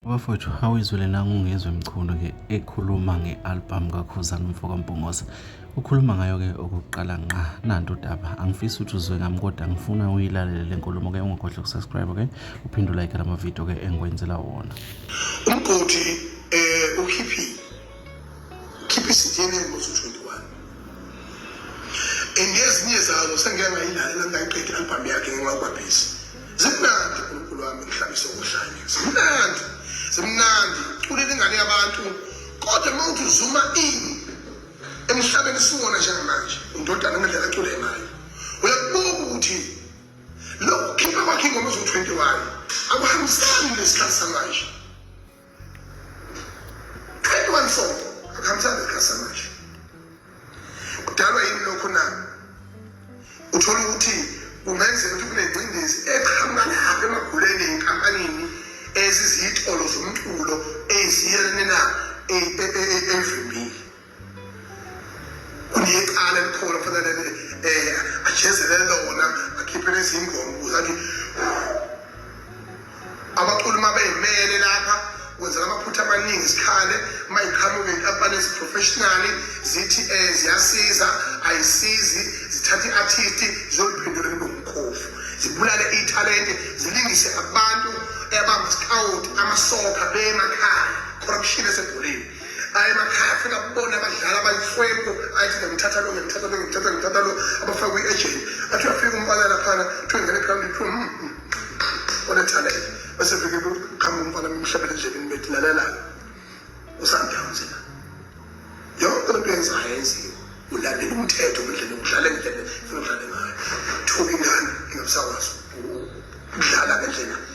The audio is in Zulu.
Bafowethu awizwele nangungezwe Mchunu ke ekhuluma ngealbum kaKhuzani Mfoka Mpungose. Ukhuluma ngayo ke okokuqala nqa nanto udaba angifisi ukuthi uzwe ngami kodwa ngifuna uyilalele le nkulumo ke ungakhohlwa ukusubscribe ke uphinde ulike lama video ke engikwenzela wona. Umgodi ukhiphi sidiyene ngo-21 ezinye zazo sengeke ngayilalela ngayiqeda i-album yakhe ngenqakwabhisi zimnandi uNkulunkulu wami ngihlabise ukuhlanya zimnandi uculela ingane yabantu kodwa uma uthi uzuma in emhlabeni siwona njengamanje undodana ngendlela acule ngayo uyakubuka ukuthi lokhu khipha kwakhe ingoma zo-21 akuhambisani nesikhathi samanje 21 song akuhambisani nesikhathi samanje kudalwa yini lokhu na uthola ukuthi kungenzeka ukuthi kunengcindezi eqhamuka lapha emaguleni enkampanini ezizitolo zomculo eziyelene na evimini kunecala elikhona kufanele ajezelele lona akhiphe lezi ngoma ukuze athi abaculi uma beyimele lapha kwenzela amaphutha amaningi isikhale uma iqhamuke inkampani eziprofessionally zithi ziyasiza ayisizi zithatha i-artist zizoliphendula libe umkhofu zibulale ithalente zilingise abantu abama-scout amasoka bemakhaya corruption esebholeni emakhaya fika kubona abadlala abayifwebo ayithi ngimthatha lo abafaka kwi-agent athi uyafika umfana laphana kuthiwe ngene eground kuthiwe onethalente bese fike kuqhamuka umfana bemhlabele endlebeni bethi lalela usandownzela yonke lento yenzayo yenziwe ulandela umthetho ngendlela udlale ngendlela funa udlale ngayo thuka ingane ingabusakwazi ukudlala ngendlela